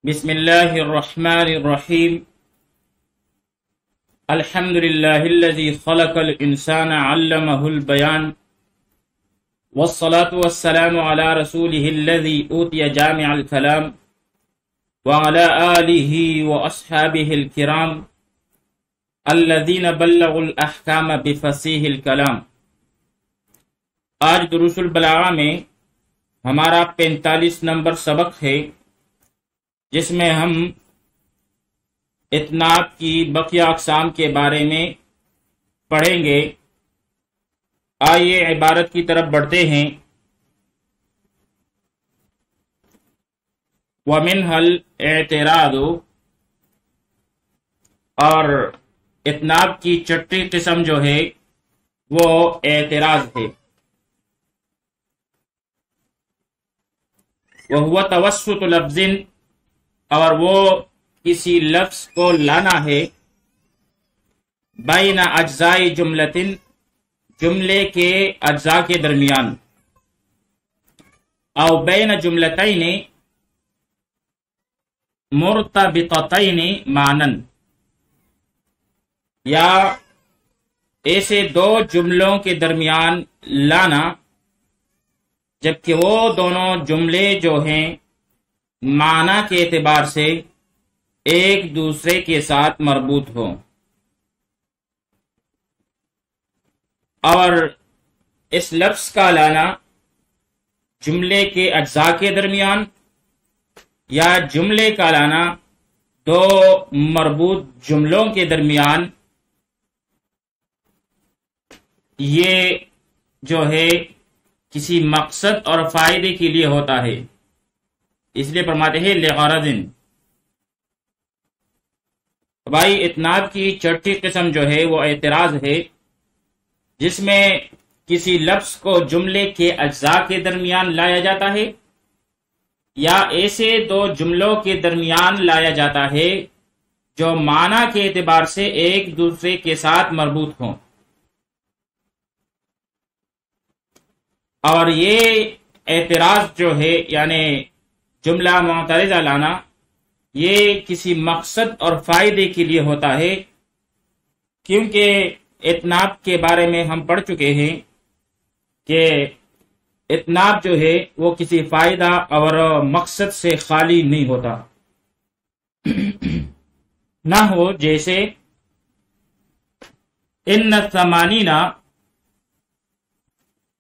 بسم الله الرحمن الرحيم. الحمد لله الذي خلق الإنسان علمه البيان، والصلاة والسلام على رسوله الذي أوتي جامع الكلام وعلى آله وأصحابه الكرام الذين بلغوا الأحكام بفصيح الكلام. آج دروس البلاغہ میں ہمارا 45 نمبر سبق ہے، جس میں ہم اتناب کی بقیہ اقسام کے بارے میں پڑھیں گے. آئیے عبارت کی طرف بڑھتے ہیں. وَمِنْهَا الْاعْتِرَاضُ، اور اتناب کی چھٹی قسم جو ہے وہ اعتراض ہے. وَهُوَ تَوَسُّطُ لَفْظٍ، اور وہ کسی لفظ کو لانا ہے بین اجزاء جملتن، جملے کے اجزاء کے درمیان، او بین جملتین مرتبطتین معنن، یا ایسے دو جملوں کے درمیان لانا جبکہ وہ دونوں جملے جو ہیں معنی کے اعتبار سے ایک دوسرے کے ساتھ مربوط ہوں. اور اس لفظ کا لانا جملے کے اجزاء کے درمیان یا جملے کا لانا دو مربوط جملوں کے درمیان، یہ جو ہے کسی مقصد اور فائدے کے لیے ہوتا ہے. اس لیے فرماتے ہیں لغرض. بھائی اتناب کی چھٹی قسم جو ہے وہ اعتراض ہے، جس میں کسی لفظ کو جملے کے اجزاء کے درمیان لایا جاتا ہے یا ایسے دو جملوں کے درمیان لایا جاتا ہے جو معنی کے اعتبار سے ایک دوسرے کے ساتھ مربوط ہوں. اور یہ اعتراض جو ہے یعنی جملہ معترضہ لانا، یہ کسی مقصد اور فائدے کے لیے ہوتا ہے، کیونکہ اتناب کے بارے میں ہم پڑھ چکے ہیں کہ اتناب جو ہے وہ کسی فائدہ اور مقصد سے خالی نہیں ہوتا. نہ ہو جیسے ان 80،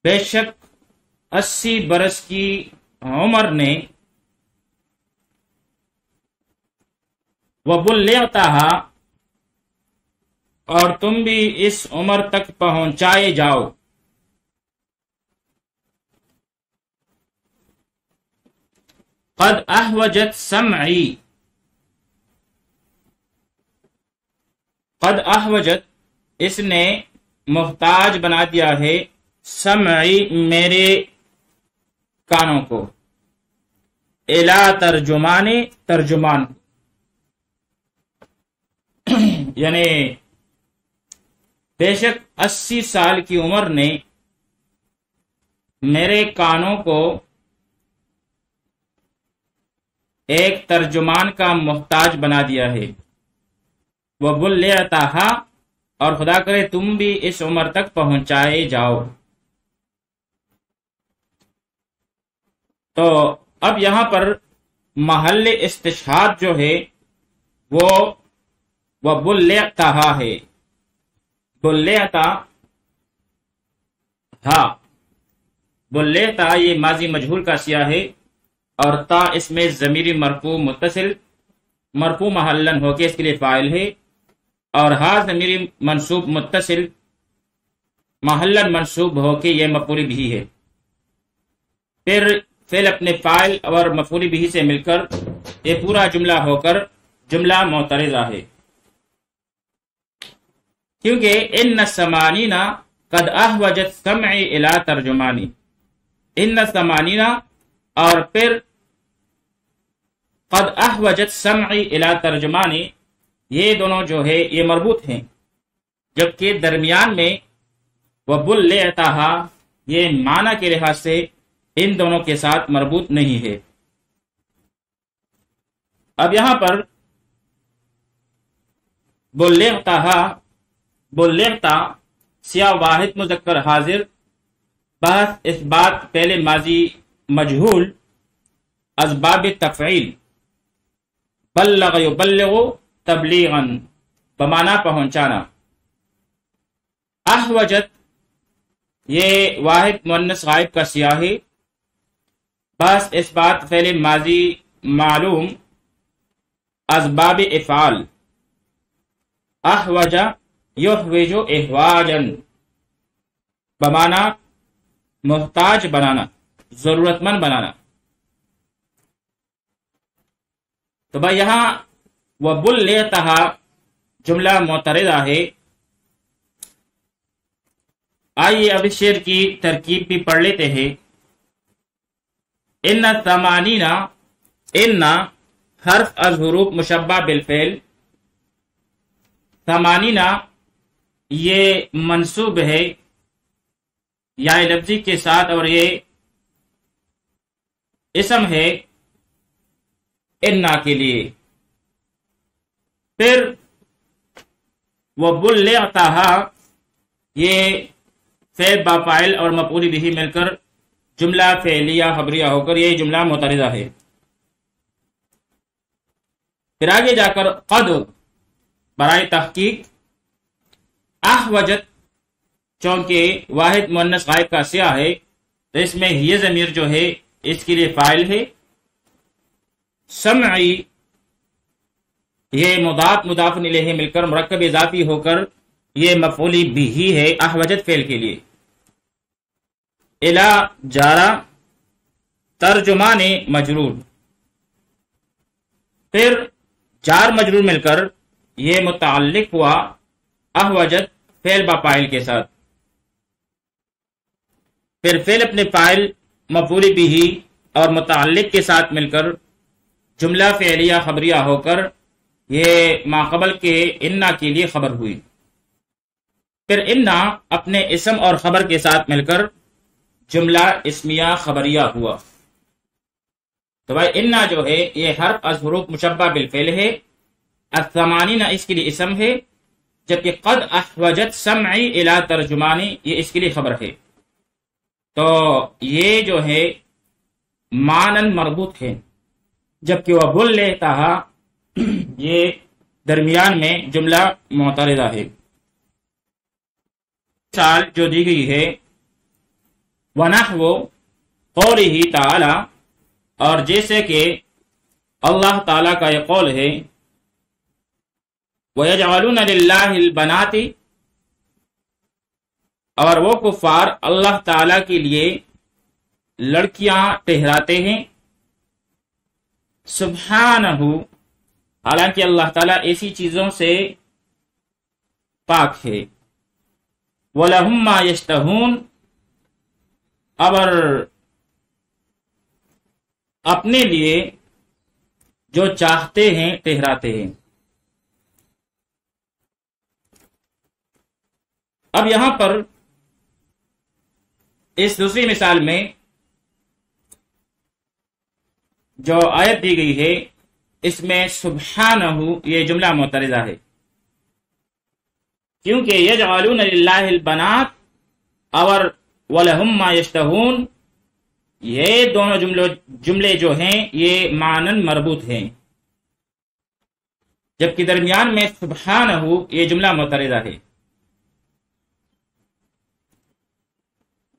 بے شک 80 برس کی عمر نے وَبُلِّغْتَهَا، اور تم بھی اس عمر تک پہنچائے جاؤ. قَدْ أَحْوَجَتْ سَمْعِي، قَدْ أَحْوَجَتْ اس نے محتاج بنا دیا ہے سمعی میرے کانوں کو، اِلَى ترجمان، ترجمان یعنی بے شک 80 سال کی عمر نے میرے کانوں کو ایک ترجمان کا محتاج بنا دیا ہے. وَبُلِّغْتَهَا، اور خدا کرے تم بھی اس عمر تک پہنچائے جاؤ. تو اب یہاں پر محل استشہاد جو ہے وہ وَبُلِّغْتَهَا ہے. بُلِّغْتَهَا یہ ماضی مجہول کا سیاہ ہے، اور تا اس میں ضمیری مرفوع متصل مرفوع محلن ہو کے اس کے لیے فاعل ہے، اور ہا ضمیری منصوب متصل محلن منصوب ہو کے یہ مفعول بھی ہے. پھر فعل اپنے فاعل اور مفعول بھی سے مل کر یہ پورا جملہ ہو کر جملہ معترضہ ہے، کیونکہ ان 80 قد احوجت سمعی الی ترجمانی، ان 80 اور پھر قد احوجت سمعی الی ترجمانی، یہ دونوں جو ہے یہ مربوط ہیں، جبکہ درمیان میں وَبُلِّغْتَهَا یہ معنی کے لحاظ سے ان دونوں کے ساتھ مربوط نہیں ہے. اب یہاں پر بلغتا سیاہ واحد مذکر حاضر، بحث اس بات پہلے ماضی مجہول، اسباب تفعیل، بلغ یبلغ تبلیغا بمعنی پہنچانا. احوجت یہ واحد مؤنث غائب کا سیاہ ہے، بس اس بات فعل ماضی معلوم، اسباب افعال، احوج یحوج احواجا بمعنی محتاج بنانا، ضرورت مند بنانا. تو بھائی یہاں وَبُلِّغْتَهَا جملہ معترضہ ہے. آئیے اب اس شعر کی ترکیب بھی پڑھ لیتے ہیں. ان ثمانین، ان حرف از حروف مشبہ بالفعل، ثمانین یہ منصوب ہے یا لفظی کے ساتھ، اور یہ اسم ہے انا کے لیے. پھر وَبُلِّغْتَهَا یہ فعل با فاعل اور مفعول بھی مل کر جملہ فعلیہ خبریہ ہو کر یہ جملہ معترضہ ہے. پھر آگے جا کر قد برائے تحقیق، احوجت چونکہ واحد مؤنث غائب کا سیاہ ہے تو اس میں یہ ضمیر جو ہے اس کے لیے فاعل ہے. سمعی یہ مضاف الیہ مل کر مرکب اضافی ہو کر یہ مفعول بھی ہے احوجت فعل کے لیے. الا جارا ترجمان مجرور، پھر جار مجرور مل کر یہ متعلق ہوا احوجت فعل با فاعل کے ساتھ. پھر فعل اپنے فاعل مفعول بھی اور متعلق کے ساتھ مل کر جملہ فعلیہ خبریہ ہو کر یہ ماقبل کے انا کے لیے خبر ہوئی. پھر انا اپنے اسم اور خبر کے ساتھ مل کر جملہ اسمیہ خبریہ ہوا. تو بھائی انا جو ہے یہ حرف از حروف مشبہ بالفعل ہے، الثمانین اس کے لیے اسم ہے، جبکہ قد احوجت سمعی الی ترجمانی یہ اس کے لیے خبر ہے. تو یہ جو ہے مانن مربوط ہے، جبکہ وہ بُلِّغْتَهَا یہ درمیان میں جملہ معترضہ ہے. مثال جو دی گئی ہے وَنَحْوُ قَوْلِهِ تَعَالَى، اور جیسے کہ اللہ تعالیٰ کا یہ قول ہے وَيَجْعَلُونَ لِلَّهِ الْبَنَاتِ، اور وہ کفار اللہ تعالیٰ کے لیے لڑکیاں ٹھہراتے ہیں. سبحانہ، حالانکہ اللہ تعالیٰ ایسی چیزوں سے پاک ہے. وَلَهُمْ مَا يَشْتَهُونَ، اور اپنے لیے جو چاہتے ہیں ٹھہراتے ہیں. اب یہاں پر اس دوسری مثال میں جو آیت دی گئی ہے اس میں سبحانہ یہ جملہ معترضہ ہے، کیونکہ یجعلون للہ البنات اور وَلَهُمْ مَا يَشْتَهُونَ یہ دونوں جملے جو ہیں یہ معنن مربوط ہیں، جبکہ درمیان میں سبحانہ یہ جملہ معترضہ ہے.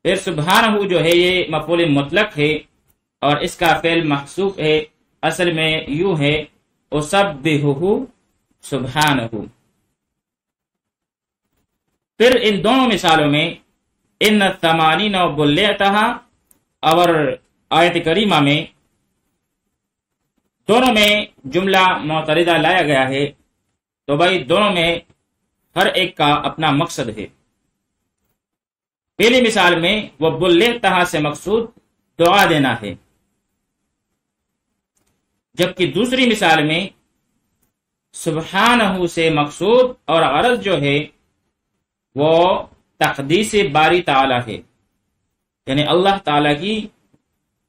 پھر سبحانہ جو ہے یہ مفعول مطلق ہے اور اس کا فعل محذوف ہے، اصل میں یوں ہے اُسَبِّحُهُ سبحانہ. پھر ان دونوں مثالوں میں ان الثمانین وَبُلِّغْتَهَا اور آیت کریمہ میں دونوں میں جملہ معترضہ لایا گیا ہے. تو بھائی دونوں میں ہر ایک کا اپنا مقصد ہے. پہلی مثال میں وَبُلِّغْتَهَا سے مقصود دعا دینا ہے، جبکہ دوسری مثال میں سبحانہ سے مقصود اور غرض جو ہے وہ تقدیس باری تعالی ہے، یعنی اللہ تعالی کی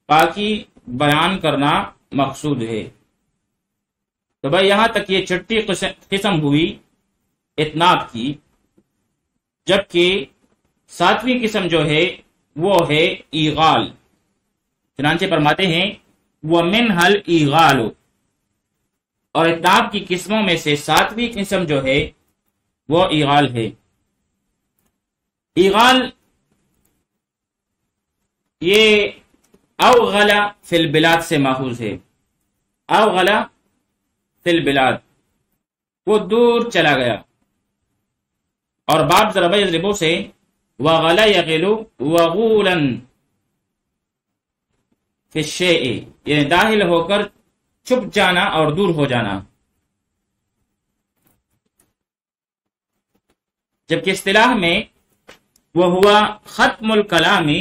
پاکی بیان کرنا مقصود ہے. تو بھائی یہاں تک یہ چھٹی قسم ہوئی اتناب کی، جبکہ ساتویں قسم جو ہے وہ ہے ایغال۔ چنانچہ فرماتے ہیں وَمِنْهَا الْإِيغَالُ، اور اتناب کی قسموں میں سے ساتویں قسم جو ہے وہ ایغال ہے۔ ایغال یہ اوغل فی البلاد سے ماخوذ ہے۔ اوغل فی البلاد، وہ دور چلا گیا، اور باب ضرب یضربو سے وغل یغل وغولا فی الشیء، یعنی داخل ہو کر چھپ جانا اور دور ہو جانا۔ جبکہ اصطلاح میں وہ ہوا ختم الکلامی،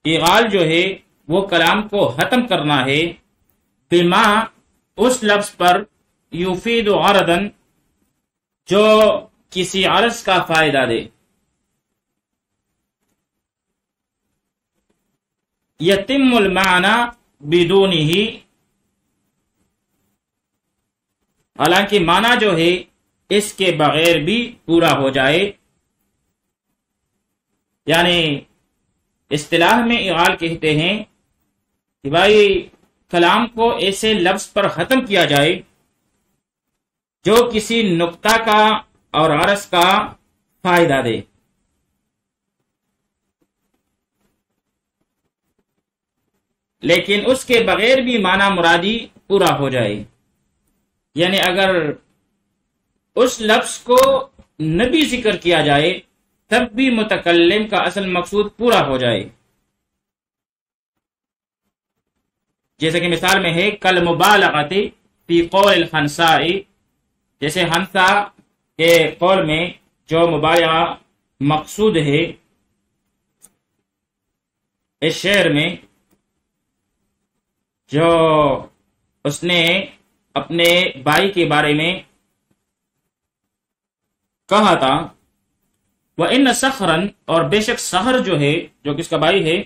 ایغال جو ہے وہ کلام کو ختم کرنا ہے، بما اس لفظ پر یفید غرضا جو کسی عرض کا فائدہ دے، یتم المعنی بدونہ، حالانکہ معنی جو ہے اس کے بغیر بھی پورا ہو جائے۔ یعنی اصطلاح میں ایغال کہتے ہیں کہ بھائی کلام کو ایسے لفظ پر ختم کیا جائے جو کسی نقطہ کا اور عرض کا فائدہ دے، لیکن اس کے بغیر بھی معنی مرادی پورا ہو جائے۔ یعنی اگر اس لفظ کو نہ بھی ذکر کیا جائے تب بھی متکلم کا اصل مقصود پورا ہو جائے۔ جیسے کہ مثال میں ہے کل مبالغۃ فی قول الخنساء، جیسے ہنسا کے قول میں جو مبالغہ مقصود ہے اس شعر میں، جو اس نے اپنے بھائی کے بارے میں کہا تھا، وَإِنَّ صَخْرًا، اور بے شک صخر جو ہے، جو کس کا بھائی ہے،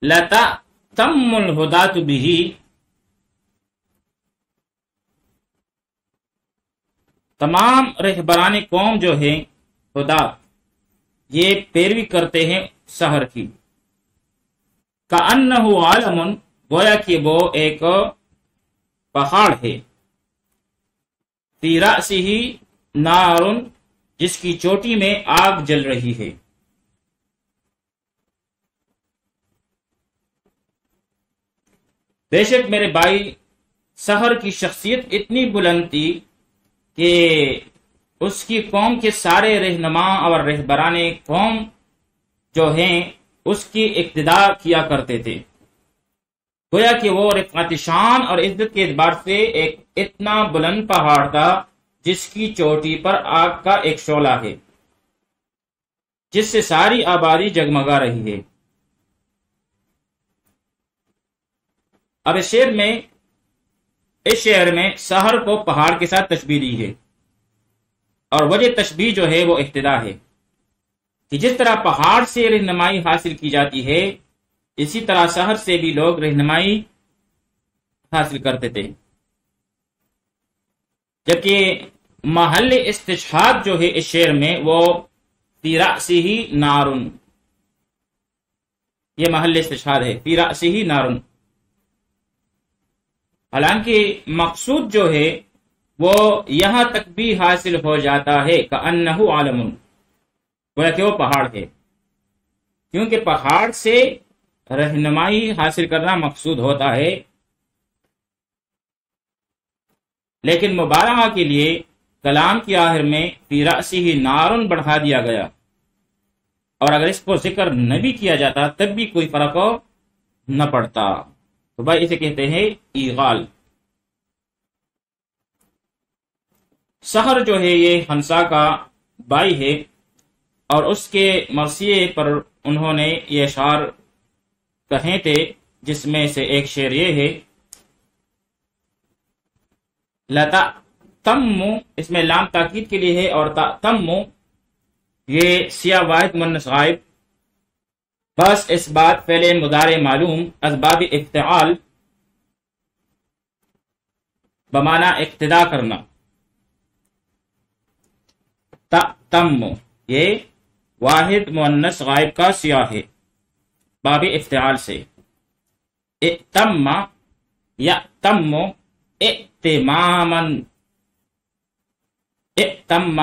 لَتَأْتَمُّ الْهُدَاةُ بِهِ، تمام رہبران قوم جو ہیں خدا یہ پیروی کرتے ہیں صخر کی، كَأَنَّهُ عَالَمٌ، گویا کہ وہ ایک پہاڑ ہے، فِي رَأْسِهِ نَارٌ، جس کی چوٹی میں آگ جل رہی ہے۔ بے شک میرے بھائی صخر کی شخصیت اتنی بلند تھی کہ اس کی قوم کے سارے رہنما اور رہبران قوم جو ہیں اس کی اقتداء کیا کرتے تھے، گویا کہ وہ رفعت شان اور عزت کے اعتبار سے ایک اتنا بلند پہاڑ تھا جس کی چوٹی پر آگ کا ایک شعلہ ہے، جس سے ساری آبادی جگمگا رہی ہے۔ اب اس شعر میں صخر کو پہاڑ کے ساتھ تشبیہ دی ہے، اور وجہ تشبیہ جو ہے وہ اقتداء ہے، کہ جس طرح پہاڑ سے رہنمائی حاصل کی جاتی ہے اسی طرح صخر سے بھی لوگ رہنمائی حاصل کرتے تھے۔ جبکہ محل استشہاد جو ہے اس شعر میں وہ فی رأسہ نارن، یہ محل استشہاد ہے، فی رأسہ نارن۔ حالانکہ مقصود جو ہے وہ یہاں تک بھی حاصل ہو جاتا ہے کأنہ عالم، گویا کہ وہ پہاڑ ہے، کیونکہ پہاڑ سے رہنمائی حاصل کرنا مقصود ہوتا ہے، لیکن مبالغہ کے لیے کلام کی آخر میں فی رأسہ نارن بڑھا دیا گیا، اور اگر اس کو ذکر نہ بھی کیا جاتا تب بھی کوئی فرق نہ پڑتا۔ تو بھائی اسے کہتے ہیں ایغال۔ صخر جو ہے یہ ہنسا کا بھائی ہے، اور اس کے مرثیے پر انہوں نے یہ اشعار کہے تھے، جس میں سے ایک شعر یہ ہے لتا تم، اس میں لام تاکید کے لیے ہے، اور تم یہ سیاہ واحد مؤنث غائب، بس اس بات فعل مضارع معلوم اسباب افتعال بمانا اقتدا کرنا. تم یہ واحد مؤنث غائب کا سیاح ہے باب افتعال سے. اتم یأتم ائتماما، ائتم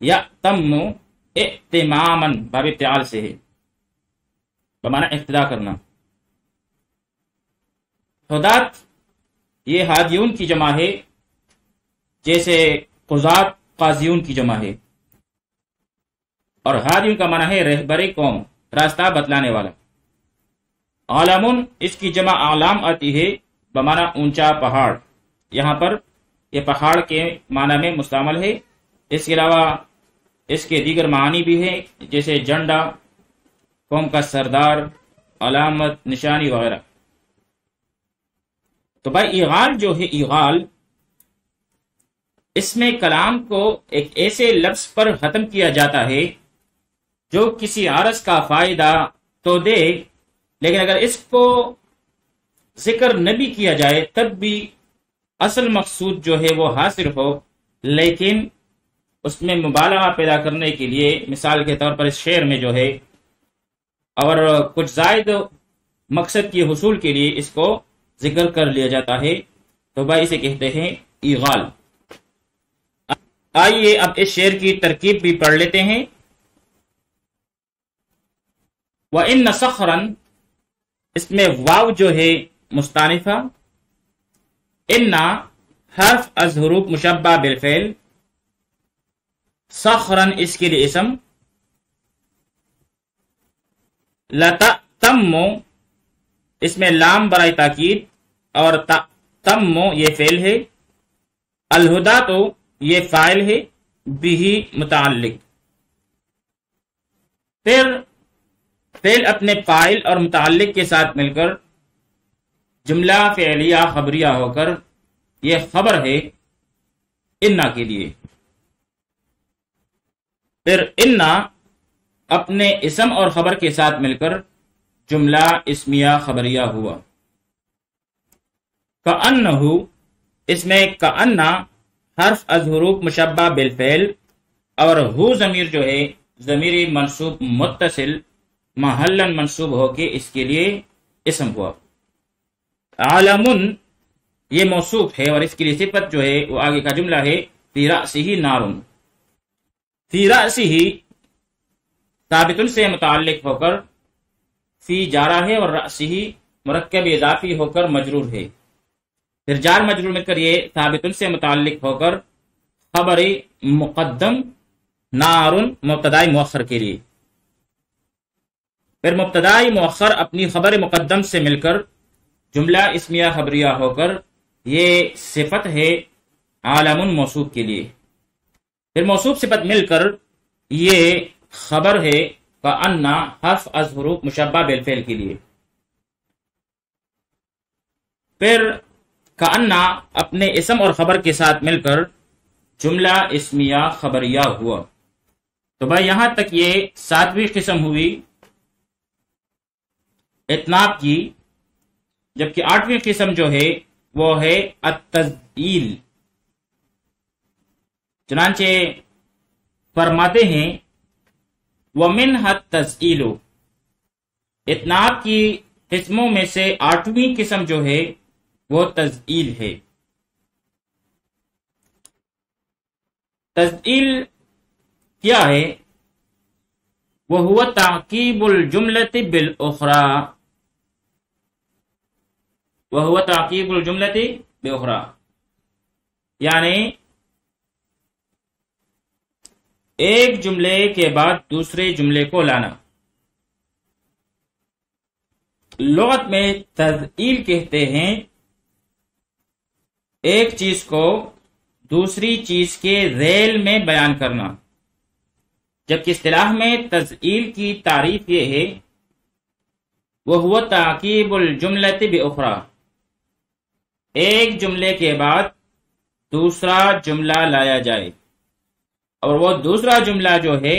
یأتم ائتماما باب افتعال سے ہے بمانا اقتدا کرنا. حدات یہ ہادیون کی جمع ہے، جیسے قضات قاضیون کی جمع ہے، اور ہادیون کا معنی ہے رہبر قوم، راستہ بتلانے والا. عالمون اس کی جمع اعلام آتی ہے بمانا اونچا پہاڑ. یہاں پر یہ پہاڑ کے معنی میں مستعمل ہے. اس کے علاوہ اس کے دیگر معانی بھی ہیں، جیسے جھنڈا، قوم کا سردار، علامت، نشانی وغیرہ. تو بھائی ایغال جو ہے، ایغال اس میں کلام کو ایک ایسے لفظ پر ختم کیا جاتا ہے جو کسی عرض کا فائدہ تو دے، لیکن اگر اس کو ذکر نہ بھی کیا جائے تب بھی اصل مقصود جو ہے وہ حاصل ہو، لیکن اس میں مبالغہ پیدا کرنے کے لیے، مثال کے طور پر اس شعر میں جو ہے، اور کچھ زائد مقصد کے حصول کے لیے اس کو ذکر کر لیا جاتا ہے، تو بھائی اسے کہتے ہیں ایغال. آئیے اب اس شعر کی ترکیب بھی پڑھ لیتے ہیں. وَإِنَّ صَخْرًا اس میں واو جو ہے مستانفہ، ان حرف از حروف مشبہ بالفعل، صخرًا اس کے لیے اسم، لَتَأْتَمُّ اس میں لام برائے تاکید، اور تم یہ فعل ہے، الہدات یہ فاعل ہے، بھی متعلق. پھر فعل اپنے فاعل اور متعلق کے ساتھ مل کر جملہ فعلیہ خبریہ ہو کر یہ خبر ہے انا کے لیے. پھر انا اپنے اسم اور خبر کے ساتھ مل کر جملہ اسمیہ خبریہ ہوا. کأنہ اس میں کأنہ حرف از حروف مشبہ بالفعل، اور ہو ضمیر جو ہے ضمیر منصوب متصل محلن منصوب ہو کے اس کے لیے اسم ہوا. عالمن یہ موصوف ہے اور اس کے لیے صفت جو ہے وہ آگے کا جملہ ہے فی رأسہ نارن. فی رأسہ ثابت سے متعلق ہو کر فی جارہ ہے، اور رأسہ مرکب اضافی ہو کر مجرور ہے. پھر جار مجرور میں کر یہ ثابت سے متعلق ہو کر خبر مقدم نارن مبتدائی مؤخر کے لیے. پھر مبتدائی مؤخر اپنی خبر مقدم سے مل کر جملہ اسمیہ خبریہ ہو کر یہ صفت ہے عالم موصوف کے لیے. پھر موصوف صفت مل کر یہ خبر ہے کأنہ حرف از حروف مشبہ بالفعل کے لیے. پھر کأنہ اپنے اسم اور خبر کے ساتھ مل کر جملہ اسمیہ خبریہ ہوا. تو بھائی یہاں تک یہ 7ویں قسم ہوئی اتناب کی، جبکہ 8ویں قسم جو ہے وہ ہے التزئیل. چنانچہ فرماتے ہیں وَمِنْهَا التَّزْئِيلُ اتناب کی قسموں میں سے 8ویں قسم جو ہے وہ تزئیل ہے. تزئیل کیا ہے؟ وَهُوَ تَعْقِيبُ الْجُمْلَةِ بِالْأُخْرَى، وَهُوَ تَعْقِيبُ الْجُمْلَةِ بِالْأُخْرَى یعنی ایک جملے کے بعد دوسرے جملے کو لانا. لغت میں تزئیل کہتے ہیں ایک چیز کو دوسری چیز کے ذیل میں بیان کرنا، جبکہ اصطلاح میں تزئیل کی تعریف یہ ہے وَهُوَ تَعْقِيبُ الْجُمْلَةِ بِأُخْرَى ایک جملے کے بعد دوسرا جملہ لایا جائے، اور وہ دوسرا جملہ جو ہے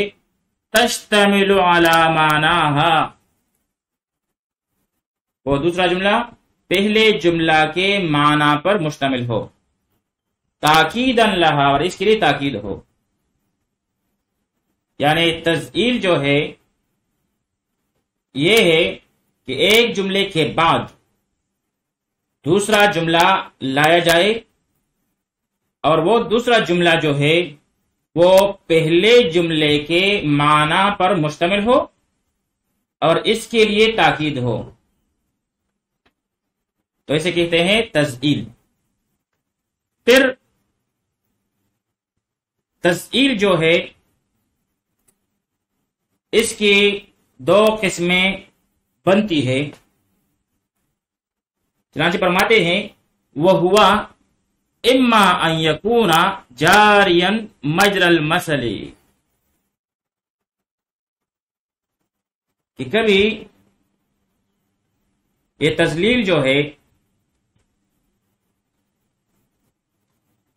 تشتمل علی معناها وہ دوسرا جملہ پہلے جملہ کے معنی پر مشتمل ہو. تاکیدن لہا، اور اس کے لیے تاکید ہو. یعنی تزئیل جو ہے یہ ہے کہ ایک جملے کے بعد دوسرا جملہ لایا جائے اور وہ دوسرا جملہ جو ہے وہ پہلے جملے کے معنی پر مشتمل ہو اور اس کے لیے تاکید ہو، تو اسے کہتے ہیں تزئیل. پھر تزئیل جو ہے اس کی دو قسمیں بنتی ہے. چنانچہ فرماتے ہیں وَهُوَ اما ان یکون جاریا مجرى المثل، کہ کبھی یہ تذلیل جو ہے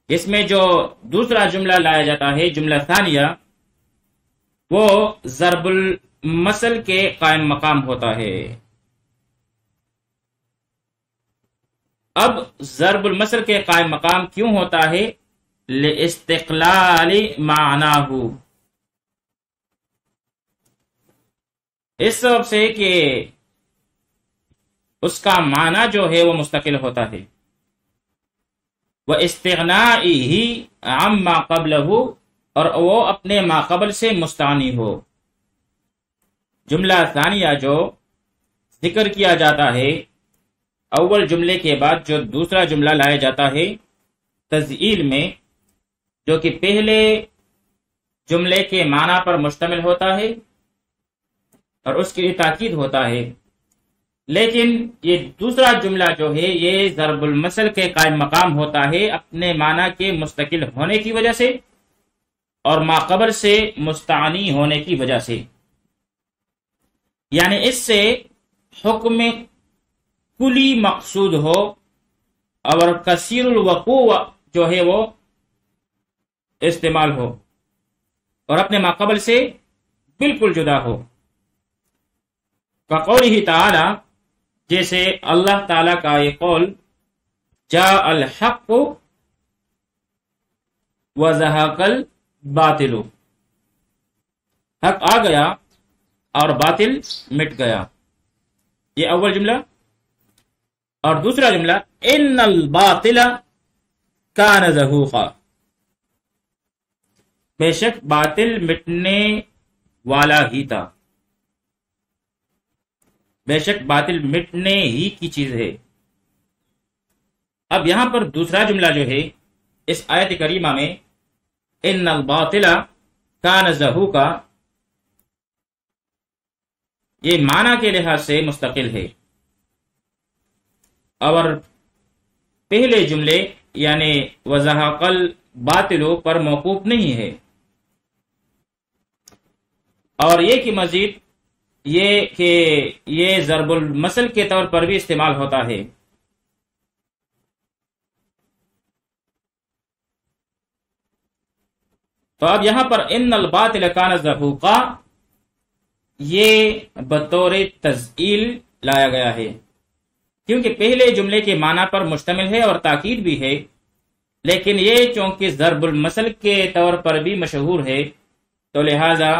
اس میں جو دوسرا جملہ لایا جاتا ہے جملہ ثانیہ، وہ ضرب المثل کے قائم مقام ہوتا ہے. اب ضرب المثل کے قائم مقام کیوں ہوتا ہے؟ لاستقلال معناہ، اس سبب سے کہ اس کا معنی جو ہے وہ مستقل ہوتا ہے. وَإِسْتِغْنَائِهِ عَمَّا قَبْلَهُ، اور وہ اپنے ما قبل سے مستغنی ہو. جملہ ثانیہ جو ذکر کیا جاتا ہے اول جملے کے بعد جو دوسرا جملہ لایا جاتا ہے تزئیل میں، جو کہ پہلے جملے کے معنی پر مشتمل ہوتا ہے اور اس کے لیے تاکید ہوتا ہے، لیکن یہ دوسرا جملہ جو ہے یہ ضرب المثل کے قائم مقام ہوتا ہے اپنے معنی کے مستقل ہونے کی وجہ سے اور ما قبل سے مستغنی ہونے کی وجہ سے. یعنی اس سے حکم کلی مقصود ہو اور کثیر الوقوع جو ہے وہ استعمال ہو اور اپنے ما قبل سے بالکل جدا ہو. کقولہ تعالی، جیسے اللہ تعالی کا یہ قول جاء الحق وزهق الباطل، حق آ گیا اور باطل مٹ گیا. یہ اول جملہ. اور دوسرا جملہ ان الباطل کان زہوقا، بے شک باطل مٹنے والا ہی تھا، بے شک باطل مٹنے ہی کی چیز ہے. اب یہاں پر دوسرا جملہ جو ہے اس آیت کریمہ میں ان الباطل کان زہوقا، یہ معنی کے لحاظ سے مستقل ہے اور پہلے جملے یعنی وزهق الباطل پر موقوف نہیں ہے. اور یہ کہ مزید یہ کہ یہ ضرب المثل کے طور پر بھی استعمال ہوتا ہے. تو اب یہاں پر ان الباطل کان زہوقا یہ بطور تزئیل لایا گیا ہے، کیونکہ پہلے جملے کے معنی پر مشتمل ہے اور تاکید بھی ہے، لیکن یہ چونکہ ضرب المثل کے طور پر بھی مشہور ہے تو لہذا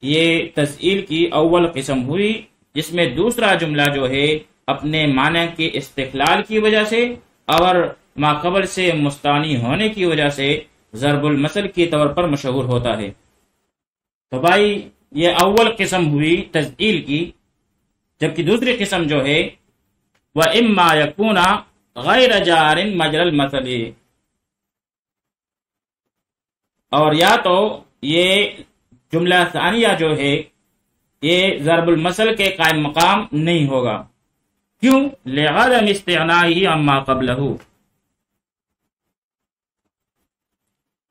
یہ تزئیل کی اول قسم ہوئی، جس میں دوسرا جملہ جو ہے اپنے معنی کے استقلال کی وجہ سے اور ما قبل سے مستغنی ہونے کی وجہ سے ضرب المثل کے طور پر مشہور ہوتا ہے. تو بھائی یہ اول قسم ہوئی تزئیل کی، جبکہ دوسری قسم جو ہے وَإِمَّا يَكُونَ غَيْرَ جَارٍ مَجْرَى الْمَثَلِ، اور یا تو یہ جملہ ثانیہ جو ہے یہ ضرب المثل کے قائم مقام نہیں ہوگا. کیوں؟ لِعَدَمِ اسْتِغْنَائِهِ عَمَّا قَبْلَهُ،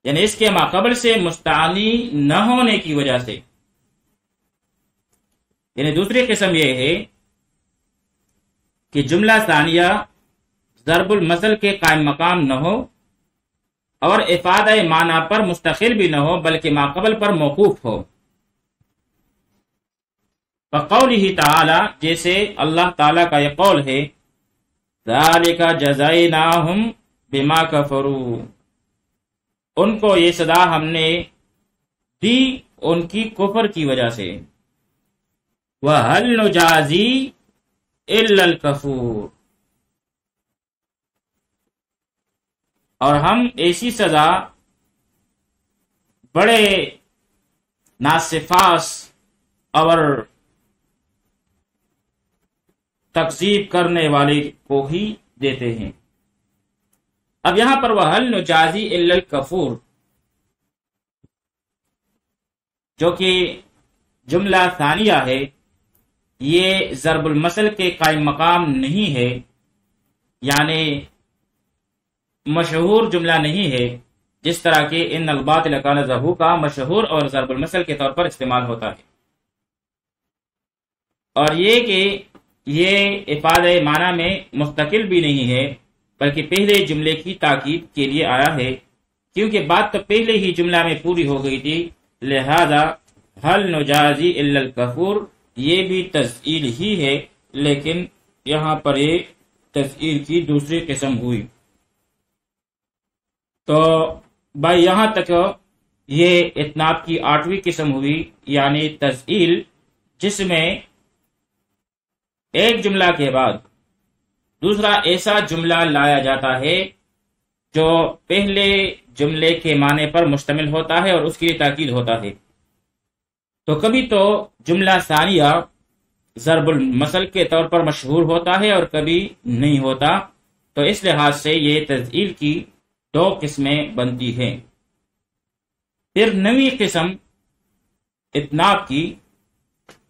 یعنی اس کے ما قبل سے مستغنی نہ ہونے کی وجہ سے. یعنی دوسری قسم یہ ہے کہ جملہ ثانیہ ضرب المثل کے قائم مقام نہ ہو اور افادہ معنی پر مستقل بھی نہ ہو بلکہ ما قبل پر موقوف ہو. فقولہ تعالی، جیسے اللہ تعالی کا یہ قول ہے ذالک جزیناہم بما کفروا، ان کو یہ سزا ہم نے دی ان کی کفر کی وجہ سے۔ وَهَلْ نُجَازِي إِلَّا الْكَفُورَ، اور ہم ایسی سزا بڑے ناسفاس اور تکذیب کرنے والے کو ہی دیتے ہیں۔ اب یہاں پر وَهَلْ نُجَازِي إِلَّا الْكَفُورَ جو کہ جملہ ثانیہ ہے، یہ ضرب المثل کے قائم مقام نہیں ہے، یعنی مشہور جملہ نہیں ہے، جس طرح کہ ان الباطل کان زہوقا مشہور اور ضرب المثل کے طور پر استعمال ہوتا ہے۔ اور یہ کہ یہ افعال معنی میں مستقل بھی نہیں ہے، بلکہ پہلے جملے کی تاکید کے لیے آیا ہے، کیونکہ بات تو پہلے ہی جملہ میں پوری ہو گئی تھی، لہذا هل نجازی الا الکفور یہ بھی تذعیل ہی ہے، لیکن یہاں پر یہ تذعیل کی دوسری قسم ہوئی۔ تو بھائی یہاں تک یہ اتناب کی 8ویں قسم ہوئی، یعنی تذعیل، جس میں ایک جملہ کے بعد دوسرا ایسا جملہ لایا جاتا ہے جو پہلے جملے کے معنی پر مشتمل ہوتا ہے اور اس کی تاکید ہوتا ہے۔ تو کبھی تو جملہ ثانیہ ضرب المثل کے طور پر مشہور ہوتا ہے اور کبھی نہیں ہوتا، تو اس لحاظ سے یہ تذعیل کی 2 قسمیں بنتی ہیں۔ پھر 9ویں قسم اتناب کی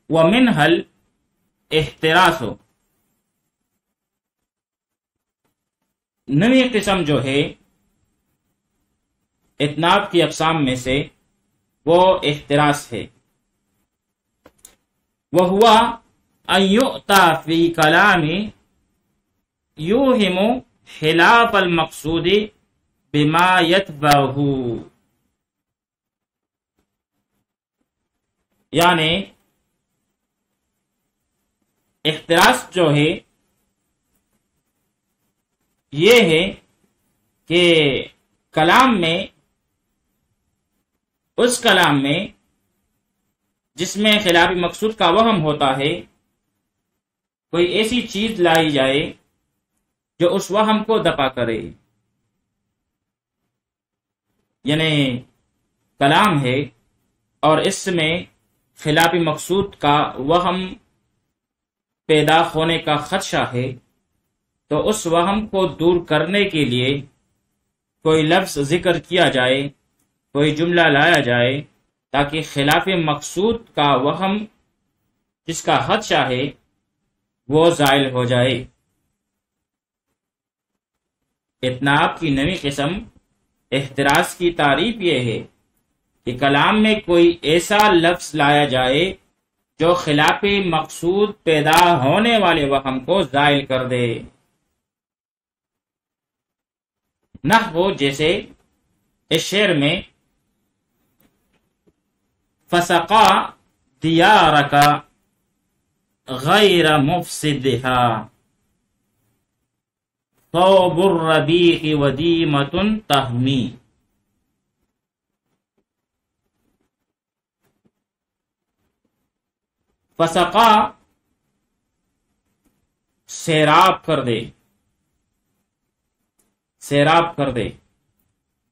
وَمِنْهَا الْاحْتِرَاسُ، 9ویں قسم جو ہے اتناب کی اقسام میں سے وہ احتراس ہے۔ وَهُوَ أَن يُؤْتَى فِي كَلَامِ يُوهِمُ خِلَافَ الْمَقْصُودِ بِمَا يَتْبَعُهُ، یعنی احتراس جو ہے یہ ہے کہ کلام میں، اس کلام میں جس میں خلاف مقصود کا وہم ہوتا ہے، کوئی ایسی چیز لائی جائے جو اس وہم کو دفع کرے، یعنی کلام ہے اور اس میں خلاف مقصود کا وہم پیدا ہونے کا خدشہ ہے، تو اس وہم کو دور کرنے کے لیے کوئی لفظ ذکر کیا جائے، کوئی جملہ لایا جائے، تاکہ خلاف مقصود کا وہم جس کا خدشہ ہے وہ زائل ہو جائے۔ اتناب کی 9ویں قسم احتراس کی تعریف یہ ہے کہ کلام میں کوئی ایسا لفظ لایا جائے جو خلاف مقصود پیدا ہونے والے وہم کو زائل کر دے، نحو جیسے اس شعر میں فسقا دیارک غیر مفسدها ثوب الربیع ودیمۃ تحمی، فسقا سیراب کر دے، سیراب کر دے،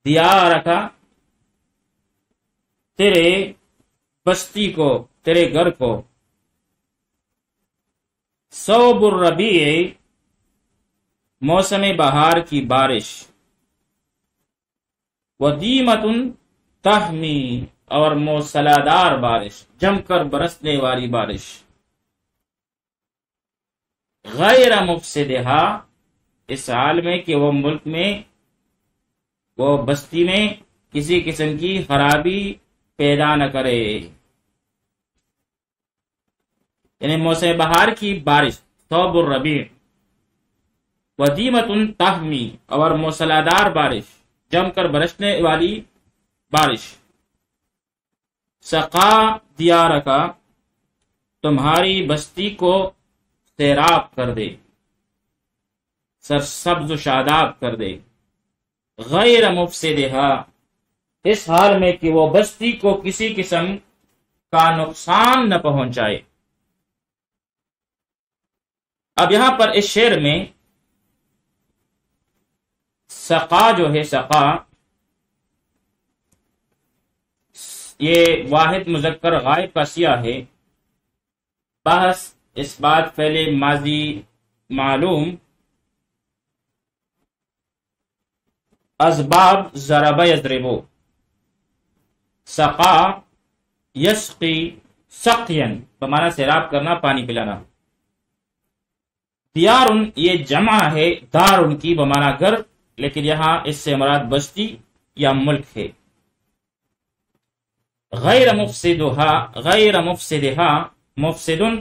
دیارک تیرے بستی کو، تیرے گھر کو، صوب الربیع موسم بہار کی بارش، ودیمۃ تحمی اور موسلادھار بارش، جم کر برسنے والی بارش، غیر مفسدہا اس حال میں کہ وہ ملک میں، وہ بستی میں کسی قسم کی خرابی پیدا نہ کرے، یعنی موسم بہار کی بارش ثوب الربیع، ودیمۃ تحمی اور موسلادھار بارش، جم کر برسنے والی بارش، سقا دیارکا تمہاری بستی کو سیراب کر دے، سرسبز و شاداب کر دے، غیر مفسدہا اس حال میں کہ وہ بستی کو کسی قسم کا نقصان نہ پہنچائے۔ اب یہاں پر اس شعر میں سقا جو ہے، سقا یہ واحد مذکر غائب کا سیاہ ہے۔ بحث اس بات پہلے ماضی معلوم اسباب ضرب یضربو، سقا یسقی سقین بمعنی سیراب کرنا، پانی پلانا۔ دیارن یہ جمع ہے دارن کی بمعنی گھر، لیکن یہاں اس سے مراد بستی یا ملک ہے۔ غیر مفسدہا مفسدن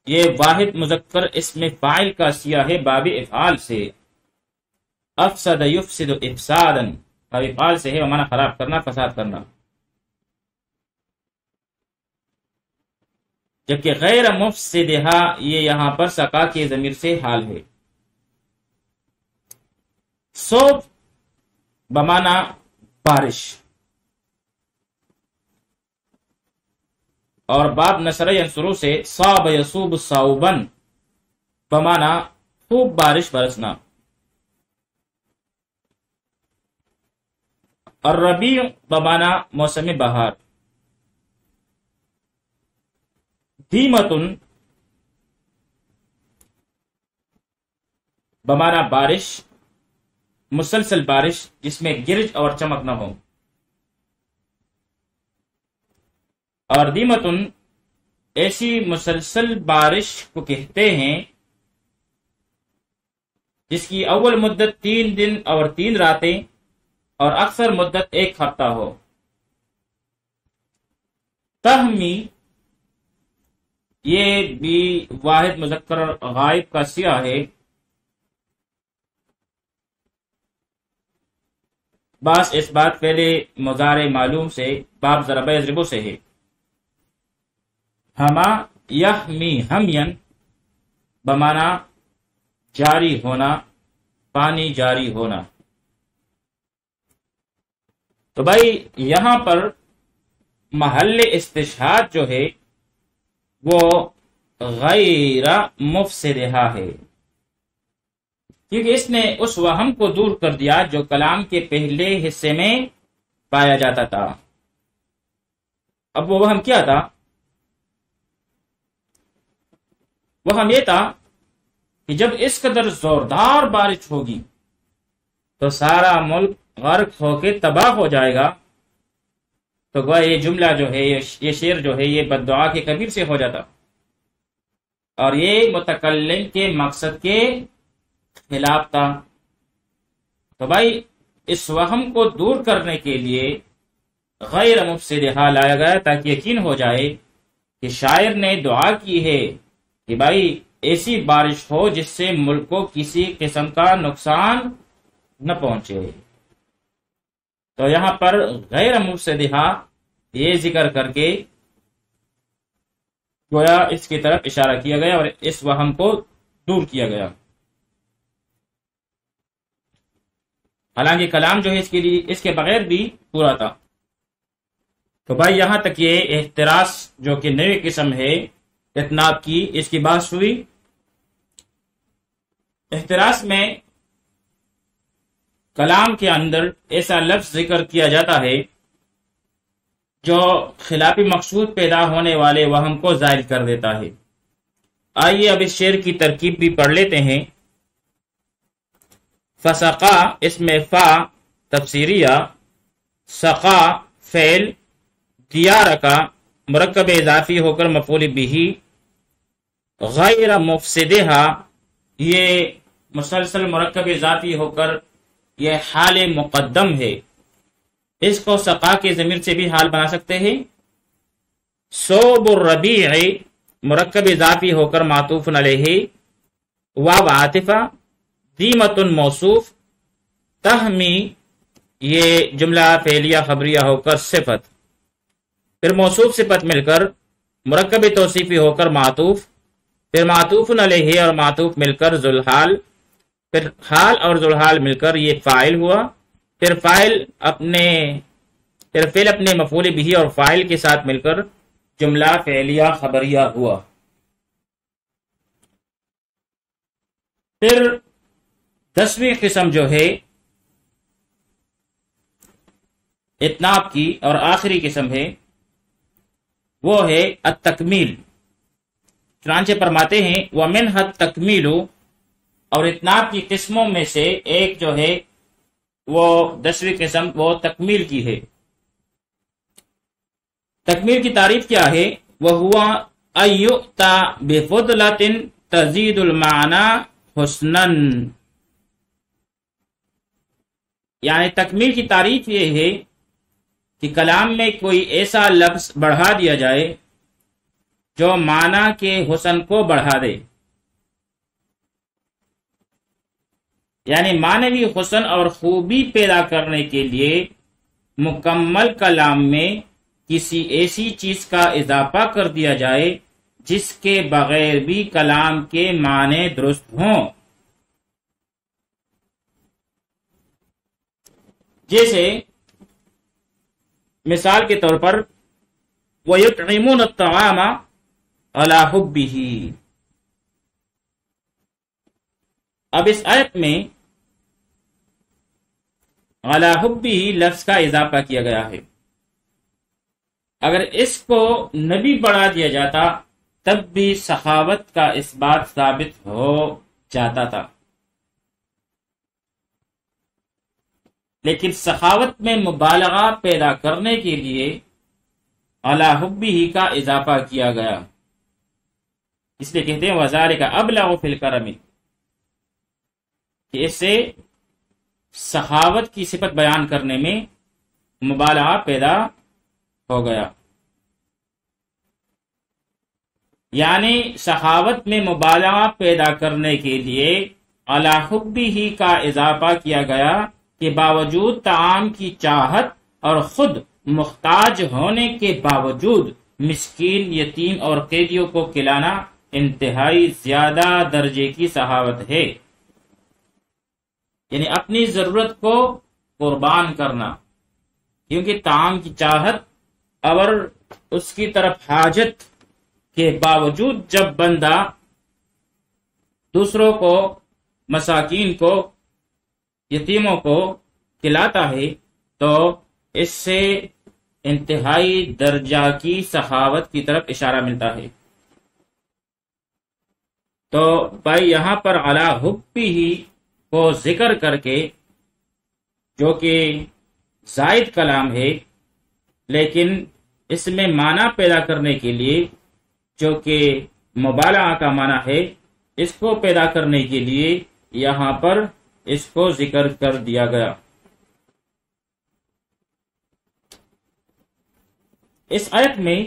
یہ واحد مذکر اس میں فاعل کا سیاہ ہے باب افعال سے، افسد یفسد افسادا باب افعال سے ہے، بمعنی خراب کرنا، فساد کرنا۔ جبکہ غیر مفسدہا یہ یہاں پر سقا کے ضمیر سے حال ہے۔ صوب بمعنی بارش، اور باب نصر ینصرو سے صاب یصوب صوبن بمعنی خوب بارش برسنا۔ الربیع بمعنی موسم بہار۔ دیمتن بمعنی بارش، مسلسل بارش جس میں گرج اور چمک نہ ہو۔ اور دیمتن ایسی مسلسل بارش کو کہتے ہیں جس کی اول مدت 3 دن اور 3 راتیں اور اکثر مدت 1 ہفتہ ہو۔ تہمی یہ بھی واحد مذکر غائب کا سیاہ ہے۔ بعض اس بات پہلے مضارع معلوم سے باب ضرب یضربو سے ہے۔ ہما یحمی ہمین بمعنی جاری ہونا، پانی جاری ہونا۔ تو بھائی یہاں پر محل استشہاد جو ہے وہ غیر مفسدہا ہے، کیونکہ اس نے اس وہم کو دور کر دیا جو کلام کے پہلے حصے میں پایا جاتا تھا۔ اب وہ وہم کیا تھا؟ وہم یہ تھا کہ جب اس قدر زوردار بارش ہوگی تو سارا ملک غرق ہو کے تباہ ہو جائے گا، تو گویا یہ جملہ جو ہے، یہ شعر جو ہے، یہ بد دعا کے کبیر سے ہو جاتا، اور یہ متکلم کے مقصد کے خلاف تھا۔ تو بھائی اس وہم کو دور کرنے کے لیے غیر مفسدہا لایا گیا تاکہ یقین ہو جائے کہ شاعر نے دعا کی ہے کہ بھائی ایسی بارش ہو جس سے ملک کو کسی قسم کا نقصان نہ پہنچے۔ تو یہاں پر غیر مفسدہا یہ ذکر کر کے گویا اس کی طرف اشارہ کیا گیا اور اس وہم کو دور کیا گیا۔ حالانکہ کلام جو ہے اس کے لیے اس کے بغیر بھی پورا تھا۔ تو بھائی یہاں تک یہ احتراس جو کہ نئی قسم ہے اتناب کی، اس کی بات ہوئی۔ احتراس میں کلام کے اندر ایسا لفظ ذکر کیا جاتا ہے جو خلافی مقصود پیدا ہونے والے وہم کو ظاہر کر دیتا ہے۔ آئیے اب اس شعر کی ترکیب بھی پڑھ لیتے ہیں۔ فسقا اس میں فا تفسیریہ، سقا فعل، دیار کا مرکب اضافی ہو کر مفعول بھی، غیر مفسدہا یہ مسلسل مرکب اضافی ہو کر یہ حال مقدم ہے، اس کو سقا کے ضمیر سے بھی حال بنا سکتے ہیں۔ صوب الربیع مرکب اضافی ہو کر معطوف علیہ، واو عاطفہ، دیمت موصوف، تہمی یہ جملہ فعلیہ خبریہ ہو کر صفت، پھر موصوف صفت مل کر مرکب توصیفی ہو کر معطوف، پھر معطوف علیہ اور معطوف مل کر ذوالحال، پھر حال اور ذوالحال مل کر یہ فاعل ہوا، پھر فاعل اپنے پھر فعل اپنے مفعول بھی اور فاعل کے ساتھ مل کر جملہ فعلیہ خبریہ ہوا۔ پھر 10ویں قسم جو ہے اتناب کی اور آخری قسم ہے وہ ہے التکمیل۔ چنانچہ فرماتے ہیں وَمِنْهَا التَّكْمِيلُ، اور اتناب کی قسموں میں سے ایک جو ہے وہ 10ویں قسم وہ تکمیل کی ہے۔ تکمیل کی تعریف کیا ہے؟ وَهُوَ أَن يُؤْتَى بِفُضْلَةٍ تَزِيدُ الْمَعْنَى حُسْنًا، یعنی تکمیل کی تعریف یہ ہے کہ کلام میں کوئی ایسا لفظ بڑھا دیا جائے جو معنی کے حسن کو بڑھا دے، یعنی معنوی حسن اور خوبی پیدا کرنے کے لیے مکمل کلام میں کسی ایسی چیز کا اضافہ کر دیا جائے جس کے بغیر بھی کلام کے معنی درست ہوں۔ جیسے مثال کے طور پر وَيُطْعِمُونَ الطَّعَامَ عَلَى حُبِّهِ، اب اس آیت میں عَلَى حُبِّهِ لفظ کا اضافہ کیا گیا ہے۔ اگر اس کو نبی بڑھا دیا جاتا تب بھی سخاوت کا اس بات ثابت ہو جاتا تھا، لیکن سخاوت میں مبالغہ پیدا کرنے کے لیے علی حبہ کا اضافہ کیا گیا، اس لیے کہتے ہیں وذالک ابلغ فی الکرم، کہ اس سے سخاوت کی صفت بیان کرنے میں مبالغہ پیدا ہو گیا، یعنی سخاوت میں مبالغہ پیدا کرنے کے لیے علی حبہ کا اضافہ کیا گیا کہ باوجود طعام کی چاہت اور خود محتاج ہونے کے باوجود مسکین، یتیم اور قیدیوں کو کھلانا انتہائی زیادہ درجے کی سخاوت ہے، یعنی اپنی ضرورت کو قربان کرنا، کیونکہ طعام کی چاہت اور اس کی طرف حاجت کے باوجود جب بندہ دوسروں کو، مساکین کو، یتیموں کو کھلاتا ہے تو اس سے انتہائی درجہ کی سخاوت کی طرف اشارہ ملتا ہے۔ تو بھائی یہاں پر علی حبہ کو ذکر کر کے، جو کہ زائد کلام ہے لیکن اس میں معنی پیدا کرنے کے لیے جو کہ مبالغہ کا معنی ہے، اس کو پیدا کرنے کے لیے یہاں پر اس کو ذکر کر دیا گیا۔ اس آیت میں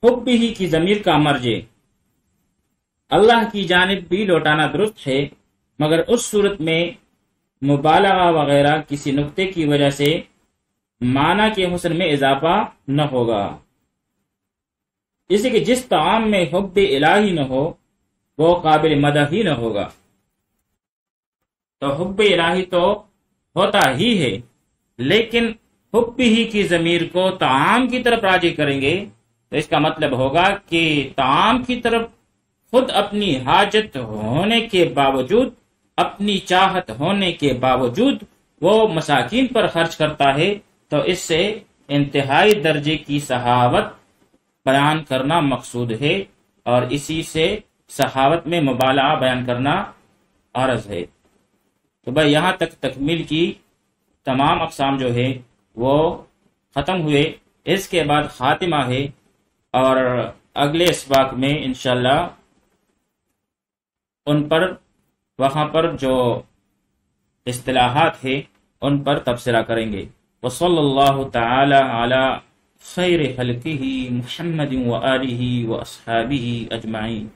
حبہ کی ضمیر کا مرجع اللہ کی جانب بھی لوٹانا درست ہے، مگر اس صورت میں مبالغہ وغیرہ کسی نقطے کی وجہ سے معنی کے حسن میں اضافہ نہ ہوگا، اس لیے کہ جس طعام میں حب الہی نہ ہو وہ قابل مدح ہی نہ ہوگا۔ تو حب الہی تو ہوتا ہی ہے، لیکن حب ہی کی ضمیر کو طعام کی طرف راجع کریں گے تو اس کا مطلب ہوگا کہ طعام کی طرف خود اپنی حاجت ہونے کے باوجود، اپنی چاہت ہونے کے باوجود وہ مساکین پر خرچ کرتا ہے، تو اس سے انتہائی درجے کی سخاوت بیان کرنا مقصود ہے، اور اسی سے سخاوت میں مبالغہ بیان کرنا عرض ہے۔ تو بھائی یہاں تک تکمیل کی تمام اقسام جو ہے وہ ختم ہوئے، اس کے بعد خاتمہ ہے، اور اگلے اسباق میں انشاءاللہ ان پر وہاں پر جو اصطلاحات ہے ان پر تبصرہ کریں گے۔ وصلی اللہ تعالی علی خیر خلقہ محمد وآلہ واصحابہ اجمعین۔